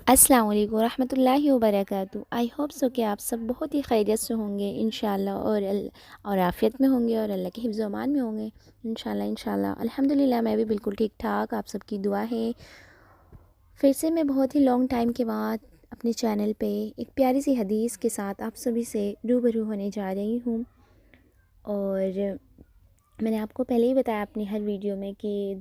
السلام علیکم ورحمۃ اللہ وبرکاتہ۔ آئی ہوپ سو کہ آپ سب بہت ہی خیریت سے ہوں گے انشاءاللہ، اور عافیت میں ہوں گے اور اللہ کے حفظ و امان میں ہوں گے انشاءاللہ۔ الحمدللہ میں بھی بالکل ٹھیک ٹھاک، آپ سب کی دعا ہے۔ پھر سے میں بہت ہی لانگ ٹائم کے بعد اپنے چینل پہ ایک پیاری سی حدیث کے ساتھ آپ سبھی سے روبرو ہونے جا رہی ہوں، اور میں نے آپ کو پہلے ہی بتایا اپنی ہر ویڈیو میں کہ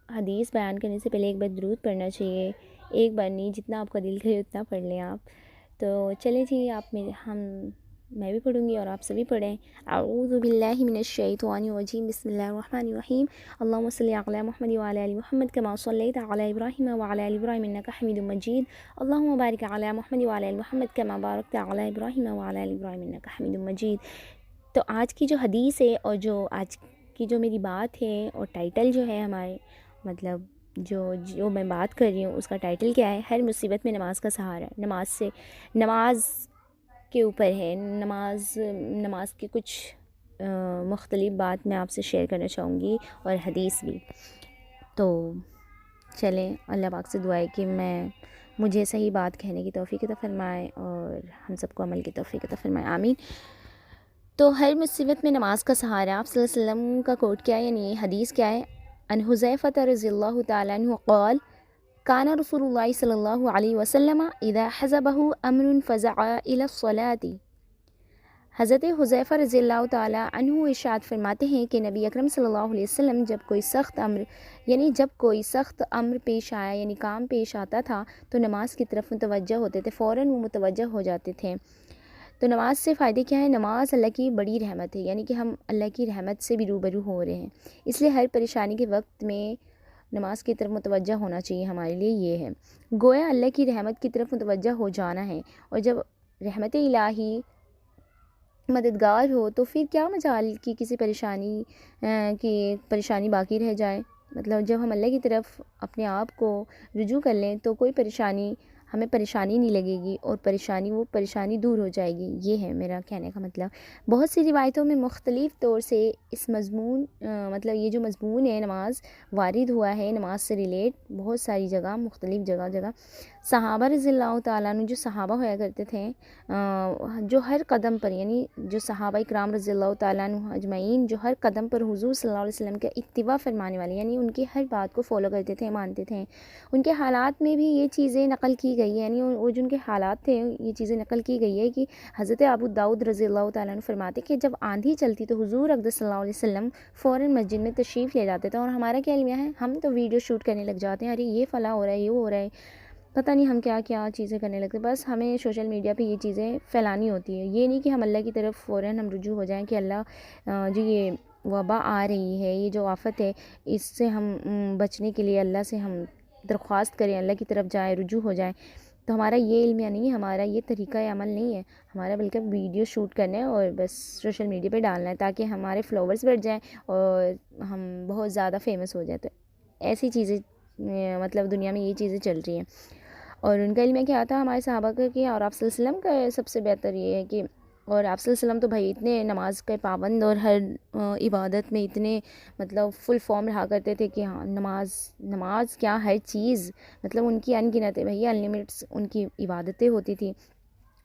حدیث بیان کرنے سے پہلے ایک بار درود پڑھنا چاہیے، ایک بار نہیں، جتنا آپ کا دل کرے اتنا پڑھ لیں آپ۔ تو چلیں جی، میں بھی پڑھوں گی اور آپ سبھی پڑھیں۔ اعوذ باللہ من الشیطان الرجیم، بسم اللہ الرحمن الرحیم۔ اللہم صلی علی محمد وعلی آل محمد کما صلیت علی ابراہیم وعلی آل ابراہیم انک حمید مجید۔ اللہم بارک علی محمد وعلی آل محمد کما بارکت علی ابراہیم وعلی آل ابراہیم انک حمید مجید۔ تو آج کی جو حدیث ہے اور جو آج کی جو میری بات ہے اور ٹائٹل جو ہے ہمارے مطلب جو میں بات کر رہی ہوں اس کا ٹائٹل کیا ہے؟ ہر مصیبت میں نماز کا سہارا۔ نماز کے اوپر ہے، نماز کے کچھ مختلف بات میں آپ سے شیئر کرنا چاہوں گی اور حدیث بھی۔ تو چلیں، اللہ پاک سے دعا ہے کہ مجھے صحیح بات کہنے کی توفیق عطا فرمائے اور ہم سب کو عمل کی توفیق عطا فرمائے، آمین۔ تو ہر مصیبت میں نماز کا سہارا، آپ صلی اللہ علیہ وسلم کا کوٹ کیا ہے، یعنی حدیث کیا ہے؟ عن حذیفہ رضی اللہ تعالیٰ عنہ قال کان رسول اللہ صلی اللہ علیہ وسلم اذا حزبہ امر فزع الى الصلاۃ۔ حضرت حذیفہ رضی اللہ تعالیٰ عنہ ارشاد فرماتے ہیں کہ نبی اکرم صلی اللہ علیہ وسلم جب کوئی سخت امر پیش آیا، یعنی کام پیش آتا تھا، تو نماز کی طرف متوجہ ہوتے تھے، فوراً وہ متوجہ ہو جاتے تھے۔ تو نماز سے فائدے کیا ہیں؟ نماز اللہ کی بڑی رحمت ہے، یعنی کہ ہم اللہ کی رحمت سے بھی روبرو ہو رہے ہیں، اس لیے ہر پریشانی کے وقت میں نماز کی طرف متوجہ ہونا چاہیے۔ ہمارے لیے یہ ہے گویا اللہ کی رحمت کی طرف متوجہ ہو جانا ہے، اور جب رحمت الہی مددگار ہو تو پھر کیا مجال کی کسی پریشانی باقی رہ جائے۔ مطلب جب ہم اللہ کی طرف اپنے آپ کو رجوع کر لیں تو ہمیں پریشانی نہیں لگے گی، اور وہ پریشانی دور ہو جائے گی۔ یہ ہے میرا کہنے کا مطلب۔ بہت سی روایتوں میں مختلف طور سے اس مضمون مطلب یہ جو مضمون ہے نماز وارد ہوا ہے، نماز سے ریلیٹ بہت ساری جگہ، مختلف جگہ صحابہ رضی اللہ تعالیٰ عنہ، جو صحابہ ہوا کرتے تھے، جو ہر قدم پر، یعنی جو صحابہ اکرام رضی اللہ تعالیٰ عنہ اجمعین، جو ہر قدم پر حضور صلی اللہ علیہ وسلم کا اتباع فرمانے والے، یعنی ان کی ہر بات کو فالو کرتے تھے، مانتے تھے۔ ان کے حالات میں بھی یہ چیزیں نقل کی گئی ہے، یعنی وہ جو ان کے حالات تھے یہ چیزیں نقل کی گئی ہے کہ حضرت ابو داؤد رضی اللہ تعالیٰ عنہ فرماتے کہ جب آندھی چلتی تو حضور اقدس صلی اللہ علیہ وسلم فوراً مسجد میں تشریف لے جاتے تھے، اور ہمارا کیا علم ہے، ہم تو ویڈیو شوٹ کرنے لگ جاتے ہیں، ارے یہ فلاں ہو رہا ہے، یہ ہو رہا ہے، پتہ نہیں ہم کیا کیا چیزیں کرنے لگتے ہیں۔ بس ہمیں سوشل میڈیا پہ یہ چیزیں پھیلانی ہوتی ہے، یہ نہیں کہ ہم اللہ کی طرف فوراً ہم رجوع ہو جائیں کہ اللہ جو یہ وبا آ رہی ہے، یہ جو آفت ہے، اس سے ہم بچنے کے لیے اللہ سے ہم درخواست کریں، اللہ کی طرف جائیں، رجوع ہو جائیں۔ تو ہمارا یہ علم نہیں ہے، ہمارا یہ طریقہ عمل نہیں ہے، ہمارا بلکہ ویڈیو شوٹ کرنا ہے اور بس سوشل میڈیا پہ ڈالنا ہے تاکہ ہمارے فالوورز بڑھ جائیں اور ہم بہت زیادہ فیمس ہو جائیں۔ تو ایسی چیزیں مطلب دنیا میں یہ چیزیں چل رہی ہیں، اور ان کا علم کیا تھا ہمارے صحابہ کا کہ، اور آپ صلی اللہ علیہ وسلم کا سب سے بہتر یہ ہے کہ، اور آپ صلی اللہ علیہ وسلم تو بھائی اتنے نماز کے پابند اور ہر عبادت میں اتنے مطلب فل فارم رہا کرتے تھے کہ ہاں نماز کیا ہر چیز، مطلب ان کی ان گنت ہے بھائی، انلیمٹس ان کی عبادتیں ہوتی تھی۔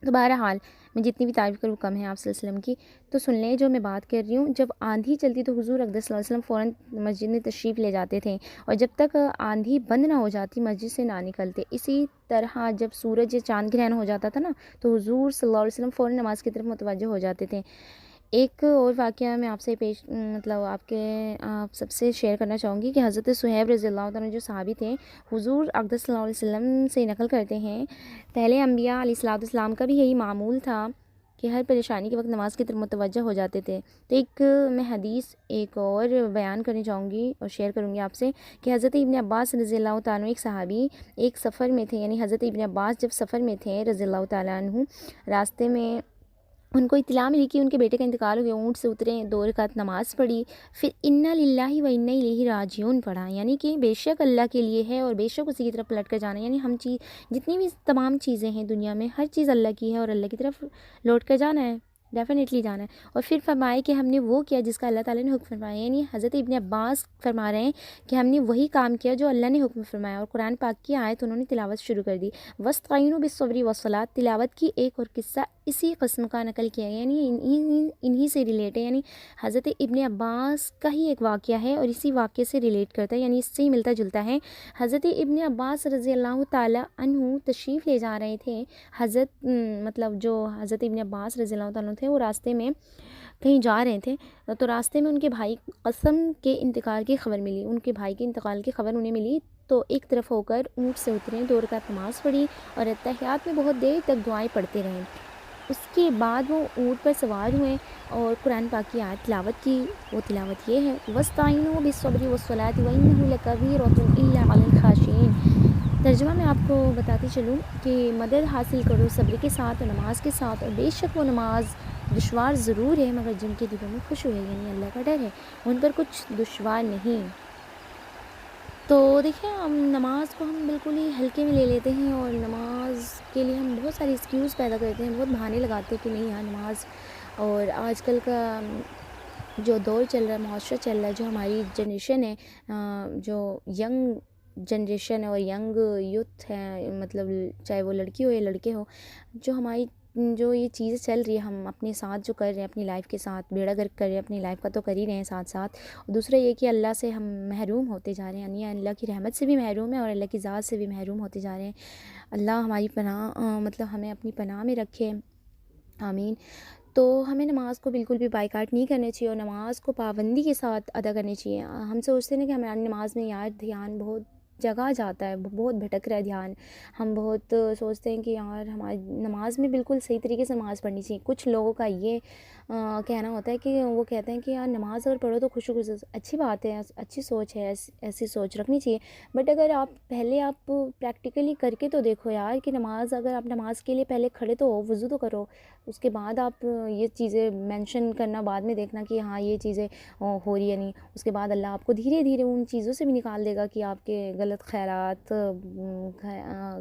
تو بہرحال میں جتنی بھی تعریف کروں کم ہے آپ صلی اللہ علیہ وسلم کی۔ تو سن لیں جو میں بات کر رہی ہوں، جب آندھی چلتی تو حضور اقدس صلی اللہ علیہ وسلم فوراً مسجد میں تشریف لے جاتے تھے، اور جب تک آندھی بند نہ ہو جاتی مسجد سے نہ نکلتے۔ اسی طرح جب سورج یا چاند گرہن ہو جاتا تھا نا، تو حضور صلی اللہ علیہ وسلم فوراً نماز کی طرف متوجہ ہو جاتے تھے۔ ایک اور واقعہ میں آپ سے آپ سب سے شیئر کرنا چاہوں گی کہ حضرت صہیب رضی اللہ تعالیٰ جو صحابی تھے، حضور اقدس صلی اللہ علیہ وسلم سے نقل کرتے ہیں، پہلے انبیاء علیہ الصلوۃ والسلام کا بھی یہی معمول تھا کہ ہر پریشانی کے وقت نماز کی طرف متوجہ ہو جاتے تھے۔ تو میں حدیث ایک اور بیان کرنے چاہوں گی اور شیئر کروں گی آپ سے کہ حضرت ابن عباس رضی اللہ تعالیٰ ایک صحابی ایک سفر میں تھے، یعنی حضرت ابن عباس جب سفر میں تھے رضی اللہ تعالیٰ عنہ، راستے میں ان کو اطلاع ملی کہ ان کے بیٹے کا انتقال ہو گیا، اونٹ سے اترے، 2 رکعت نماز پڑھی، پھر انا للہ و انا الیہ راجعون پڑھا، یعنی کہ بے شک اللہ کے لیے ہے اور بے شک اسی کی طرف پلٹ کر جانا، یعنی جتنی بھی تمام چیزیں ہیں دنیا میں ہر چیز اللہ کی ہے اور اللہ کی طرف لوٹ کر جانا ہے۔ ڈیفینیٹلی جانا ہے. اور پھر فرمائے کہ ہم نے وہ کیا جس کا اللہ تعالیٰ نے حکم فرمایا. یعنی حضرت ابن عباس فرما رہے ہیں کہ ہم نے وہی کام کیا جو اللہ نے حکم فرمایا. اور قرآن پاک کی آیت انہوں نے تلاوت شروع کر دی. وَاسْتَعِينُوا بِالصَّبْرِ وَالصَّلَاةِ تلاوت کی ایک اور قصہ اسی قسم کا نقل کیا گیا. یعنی انہی سے ریلیٹ ہے. یعنی حضرت ابن عباس کا ہی ایک واقعہ ہے اور اسی واقعے سے ریلیٹ کرتا ہے, یعنی اس سے ہی ملتا جلتا ہے. حضرت ابن عباس رضی اللہ تعالیٰ عنہ تشریف لے جا رہے تھے. مطلب جو حضرت ابن عباس رضی اللہ تعالیٰ عنہ تھے وہ راستے میں کہیں جا رہے تھے, تو راستے میں ان کے بھائی قسم کے انتقال کی خبر ملی. ان کے بھائی کے انتقال کی خبر انہیں ملی تو ایک طرف ہو کر اونٹ سے اترے, 2 رکعت نماز پڑھی اور اتحیات میں بہت دیر تک دعائیں پڑھتے رہے. اس کے بعد وہ اونٹ پر سوار ہوئے اور قرآن پاک کی آیت تلاوت کی. وہ تلاوت یہ ہے وَاسْتَعِينُوا بِالصَّبْرِ وَالصَّلَاةِ وَإِنَّهُ لَكَبِيرَةٌ إِلَّا عَلَى الْخَاشِعِينَ. ترجمہ میں آپ کو بتاتی چلوں کہ مدد حاصل کرو صبر کے ساتھ اور نماز کے ساتھ, اور بے شک وہ نماز دشوار ضرور ہے مگر جن کے دلوں میں خوش ہوئے, یعنی اللہ کا ڈر ہے, ان پر کچھ دشوار نہیں. تو دیکھیں ہم نماز کو ہم بالکل ہی ہلکے میں لے لیتے ہیں اور نماز کے لیے ہم بہت ساری ایکسکیوز پیدا کرتے ہیں, بہت بہانے لگاتے ہیں کہ نہیں یار نماز. اور آج کل کا جو دور چل رہا ہے, معاشرہ چل رہا ہے, جو ہماری جنریشن ہے, جو ینگ جنریشن ہے اور ینگ یوتھ ہے, مطلب چاہے وہ لڑکی ہو یا لڑکے ہو, جو یہ چیزیں چل رہی ہے ہم اپنے ساتھ جو کر رہے ہیں اپنی لائف کے ساتھ, بیڑا گرک کر رہے ہیں اپنی لائف کا تو کر ہی رہے ہیں ساتھ ساتھ. اور دوسرا یہ کہ اللہ سے ہم محروم ہوتے جا رہے ہیں, یعنی اللہ کی رحمت سے بھی محروم ہیں اور اللہ کی ذات سے بھی محروم ہوتے جا رہے ہیں. اللہ ہماری پناہ مطلب ہمیں اپنی پناہ میں رکھے, آمین. تو ہمیں نماز کو بالکل بھی بائیکاٹ نہیں کرنا چاہیے اور نماز کو پابندی کے ساتھ ادا کرنی چاہیے. ہم سوچتے ہیں کہ ہماری نماز میں یار دھیان بہت جگہ جاتا ہے, بہت بھٹک رہا ہے دھیان. ہم بہت سوچتے ہیں کہ یار ہماری نماز میں بالکل صحیح طریقے سے نماز پڑھنی چاہیے. کچھ لوگوں کا یہ کہنا ہوتا ہے کہ وہ کہتے ہیں کہ یار نماز اگر پڑھو تو خوشو اچھی بات ہے, اچھی سوچ ہے, ایسی سوچ رکھنی چاہیے. بٹ اگر آپ پریکٹیکلی کر کے تو دیکھو یار کہ نماز, اگر آپ نماز کے لیے پہلے کھڑے تو ہو, وضو تو کرو, اس کے بعد آپ یہ چیزیں مینشن کرنا بعد میں دیکھنا کہ ہاں یہ چیزیں ہو رہی ہے نہیں. اس کے بعد اللہ آپ کو دھیرے دھیرے ان چیزوں سے بھی نکال دے گا کہ آپ کے غلط خیالات,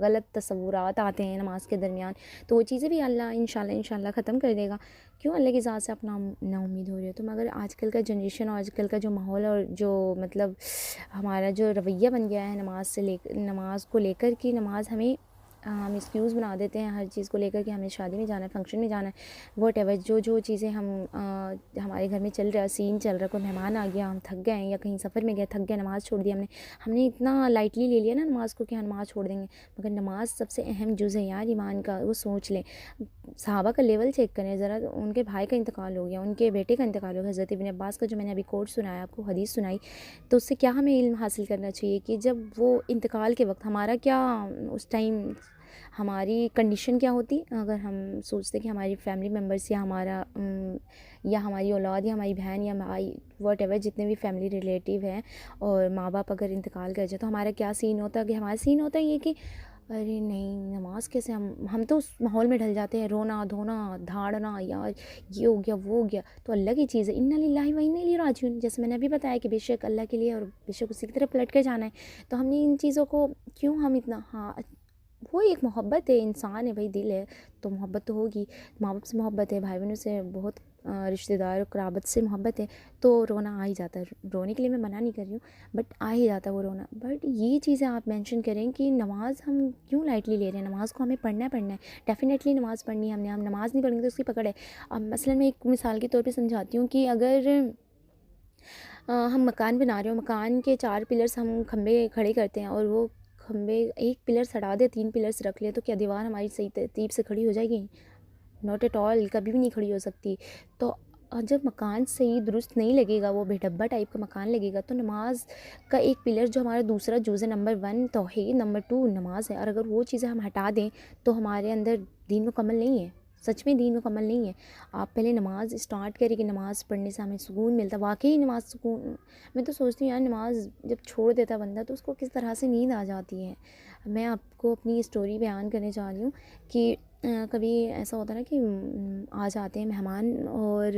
غلط تصورات آتے ہیں نماز کے درمیان, تو وہ چیزیں بھی اللہ انشاءاللہ ختم کر دے گا. کیوں اللہ کی ذات سے اپنا نا امید ہو رہی ہے. تو مگر آج کل کا جنریشن اور آج کل کا جو ماحول اور جو مطلب ہمارا جو رویہ بن گیا ہے نماز کو لے کر کہ نماز ہم ایکسکیوز بنا دیتے ہیں ہر چیز کو لے کر کہ ہمیں شادی میں جانا ہے, فنکشن میں جانا ہے, واٹ ایور جو چیزیں ہمارے گھر میں چل رہا ہے, سین چل رہا ہے, کوئی مہمان آ گیا, ہم تھک گئے ہیں یا کہیں سفر میں گئے تھک گئے, نماز چھوڑ دی ہم نے اتنا لائٹلی لے لیا نا نماز کو کہ ہم نماز چھوڑ دیں گے. مگر نماز سب سے اہم جز ہے یار ایمان کا, وہ سوچ لیں. صحابہ کا لیول چیک کریں ذرا, ان کے بھائی کا انتقال ہو گیا, ان کے بیٹے کا انتقال ہو گیا. حضرت ابن عباس کا جو میں نے ابھی کوٹ سنایا آپ کو, حدیث سنائی, تو اس سے کیا ہمیں علم حاصل کرنا چاہیے کہ جب وہ انتقال کے وقت ہمارا کیا اس ٹائم ہماری کنڈیشن کیا ہوتی. اگر ہم سوچتے کہ ہماری فیملی ممبرس یا ہماری اولاد یا ہماری بہن یا واٹ ایور جتنے بھی فیملی ریلیٹیو ہیں اور ماں باپ اگر انتقال کر جائے تو ہمارا کیا سین ہوتا ہے. کہ ہمارا سین ہوتا ہے یہ کہ ارے نہیں نماز کیسے, ہم تو اس ماحول میں ڈھل جاتے ہیں, رونا دھونا دھاڑنا, یار یہ ہو گیا وہ ہو گیا. تو اللہ کی چیز ہے, انا للہ و انا الیہ راجعون, جیسے میں نے ابھی بتایا کہ بے شک اللہ کے لیے اور بے شک اسی کی طرف پلٹ کر جانا ہے. تو ہم نے ان چیزوں کو کیوں ہم اتنا, ہاں وہ ایک محبت ہے, انسان ہے بھائی, دل ہے تو محبت تو ہوگی. ماں باپ سے محبت ہے, بھائی بہنوں سے بہت رشتہ دار و قرابت سے محبت ہے, تو رونا آ ہی جاتا ہے. رونے کے لیے میں منع نہیں کر رہی ہوں, بٹ آ ہی جاتا ہے وہ رونا. بٹ یہ چیزیں آپ مینشن کریں کہ نماز ہم کیوں لائٹلی لے رہے ہیں. نماز کو ہمیں پڑھنا ہے, ڈیفینیٹلی نماز پڑھنی ہے. ہم نماز نہیں پڑھیں گے تو اس کی پکڑ ہے. اب مثلاً میں ایک مثال کے طور پہ سمجھاتی ہوں کہ اگر ہم مکان بنا رہے ہو, مکان کے 4 پلرس ہم کھمبے کھڑے کرتے ہیں اور وہ کھمبے ایک پلرس ہٹا دے, 3 پلرس رکھ لے, تو کیا دیوار ہماری صحیح ترتیب سے کھڑی ہو جائے گی؟ ناٹ ایٹ آل, کبھی بھی نہیں کھڑی ہو سکتی. تو جب مکان صحیح درست نہیں لگے گا, وہ بے ڈبہ ٹائپ کا مکان لگے گا, تو نماز کا ایک پلر جو ہمارا دوسرا جز ہے, نمبر 1 توحید, نمبر 2 نماز ہے, اور اگر وہ چیزیں ہم ہٹا دیں تو ہمارے اندر دین مکمل نہیں ہے. سچ میں دین مکمل نہیں ہے. آپ پہلے نماز اسٹارٹ کریں کہ نماز پڑھنے سے ہمیں سکون ملتا ہے. واقعی نماز سکون, میں تو سوچتی ہوں یار نماز جب چھوڑ دیتا بندہ تو اس کو کس طرح سے نیند آ جاتی ہے. میں آپ کو اپنی اسٹوری بیان کرنے جا رہی ہوں کہ کبھی ایسا ہوتا ہے نا کہ آ جاتے ہیں مہمان اور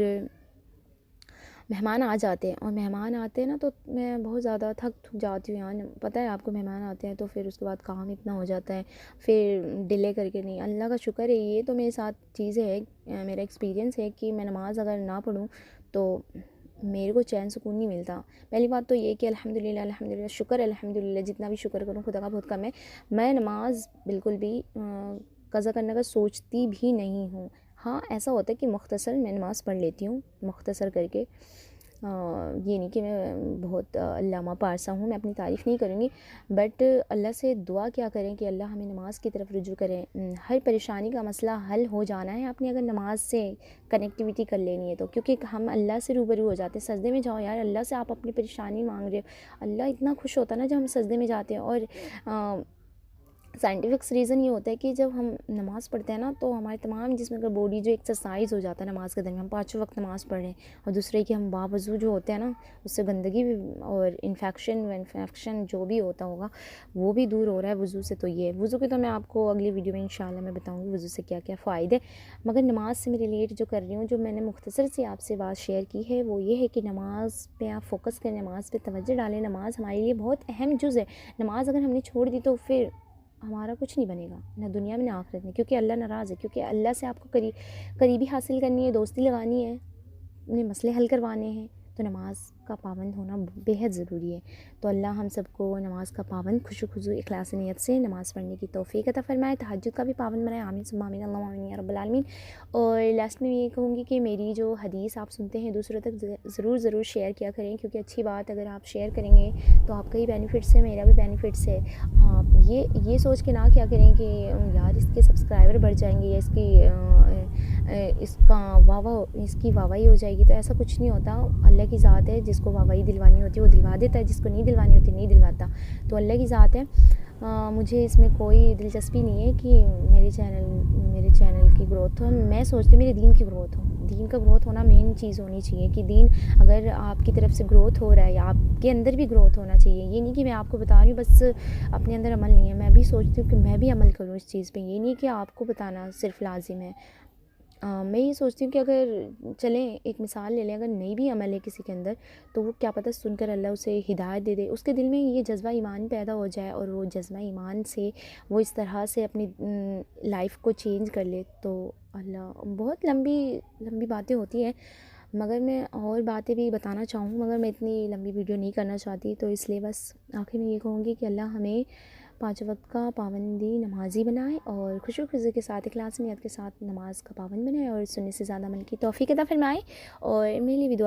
مہمان آ جاتے ہیں، اور مہمان آتے ہیں نا تو میں بہت زیادہ تھک جاتی ہوں یار، پتہ ہے آپ کو مہمان آتے ہیں تو پھر اس کے بعد کام اتنا ہو جاتا ہے، پھر ڈیلے کر کے نہیں، اللہ کا شکر ہے یہ تو میرے ساتھ چیزیں ہے، میرا ایکسپیرینس ہے کہ میں نماز اگر نہ پڑھوں تو میرے کو چین سکون نہیں ملتا۔ پہلی بات تو یہ کہ الحمدللہ الحمدللہ شکر الحمدللہ، جتنا بھی شکر کروں خدا کا بہت کم ہے، میں نماز بالکل بھی قضا کرنے کا سوچتی بھی نہیں ہوں۔ ہاں ایسا ہوتا ہے کہ مختصر میں نماز پڑھ لیتی ہوں، مختصر کر کے، یہ نہیں کہ میں بہت علامہ پارسا ہوں، میں اپنی تعریف نہیں کروں گی، بٹ اللہ سے دعا کیا کریں کہ اللہ ہمیں نماز کی طرف رجوع کریں۔ ہر پریشانی کا مسئلہ حل ہو جانا ہے آپ نے اگر نماز سے کنیکٹیویٹی کر لینی ہے تو، کیونکہ ہم اللہ سے روبرو ہو جاتے ہیں۔ سجدے میں جاؤ یار، اللہ سے آپ اپنی پریشانی مانگ رہے ہو، اللہ اتنا خوش ہوتا ہے نا جب ہم سجدے میں جاتے ہیں۔ اور سائنٹیفکس ریزن یہ ہوتا ہے کہ جب ہم نماز پڑھتے ہیں نا تو ہمارے تمام جسم کا باڈی جو ایکسرسائز ہو جاتا ہے نماز کے درمیان، ہم 5 وقت نماز پڑھ رہے ہیں، اور دوسرے کہ ہم باوضو جو ہوتے ہیں نا اس سے گندگی بھی اور انفیکشن جو بھی ہوتا ہوگا وہ بھی دور ہو رہا ہے وضو سے۔ تو یہ وضو کے تو میں آپ کو اگلی ویڈیو میں انشاءاللہ میں بتاؤں گی وضو سے کیا کیا فائدے، مگر نماز سے میں ریلیٹ جو کر رہی ہوں، جو میں نے مختصر سے آپ سے بات شیئر کی ہے وہ یہ ہے کہ نماز پہ آپ فوکس کریں، نماز پہ توجہ ڈالیں۔ نماز ہمارے لیے بہت اہم جز ہے، نماز اگر ہم نے چھوڑ دی تو پھر ہمارا کچھ نہیں بنے گا، نہ دنیا میں نہ آخرت میں، کیونکہ اللہ ناراض ہے، کیونکہ اللہ سے آپ کو قریبی حاصل کرنی ہے، دوستی لگانی ہے، اپنے مسئلے حل کروانے ہیں، تو نماز کا پابند ہونا بے حد ضروری ہے۔ تو اللہ ہم سب کو نماز کا پابند خشوع خضوع اخلاص نیت سے نماز پڑھنے کی توفیق عطا فرمائے، تہجد کا بھی پابند بنائے، آمین ثم آمین، اللہم آمین یا رب العالمین۔ اور لاسٹ میں یہ کہوں گی کہ میری جو حدیث آپ سنتے ہیں دوسروں تک ضرور شیئر کیا کریں، کیونکہ اچھی بات اگر آپ شیئر کریں گے تو آپ کا ہی بینیفٹس ہے، میرا بھی بینیفٹس ہے۔ آپ یہ سوچ کے نہ کیا کریں کہ یار اس کے سبسکرائبر بڑھ جائیں گے یا اس کی واہواہی ہو جائے گی، تو ایسا کچھ نہیں ہوتا۔ اللہ کی ذات ہے، جس کو واہواہی دلوانی ہوتی ہے وہ دلوا دیتا ہے، جس کو نہیں دلوانی ہوتی نہیں دلواتا، تو اللہ کی ذات ہے۔ مجھے اس میں کوئی دلچسپی نہیں ہے کہ میرے چینل کی گروتھ ہو، میں سوچتی ہوں میرے دین کی گروتھ ہو، دین کا گروتھ ہونا مین چیز ہونی چاہیے، کہ دین اگر آپ کی طرف سے گروتھ ہو رہا ہے یا آپ کے اندر بھی گروتھ ہونا چاہیے، یہ نہیں کہ میں آپ کو بتا رہی ہوں بس اپنے اندر عمل نہیں ہے، میں بھی سوچتی ہوں کہ میں بھی عمل کروں اس چیز پہ، یہ نہیں کہ آپ کو بتانا صرف لازم ہے۔ میں یہ سوچتی ہوں کہ اگر چلیں ایک مثال لے لیں، اگر نہیں بھی عمل ہے کسی کے اندر تو وہ کیا پتہ سن کر اللہ اسے ہدایت دے دے، اس کے دل میں یہ جذبہ ایمان پیدا ہو جائے اور وہ جذبہ ایمان سے وہ اس طرح سے اپنی لائف کو چینج کر لے، تو اللہ بہت لمبی باتیں ہوتی ہیں، مگر میں اور باتیں بھی بتانا چاہوں مگر میں اتنی لمبی ویڈیو نہیں کرنا چاہتی، تو اس لیے بس آخر میں یہ کہوں گی کہ اللہ ہمیں 5 وقت کا پابندی نمازی بنائے اور خشوع و خضوع کے ساتھ اخلاص نیت کے ساتھ نماز کا پابند بنائے اور سننے سے زیادہ عمل کی توفیق عطا فرمائے، اور میرے لیے بھی دعا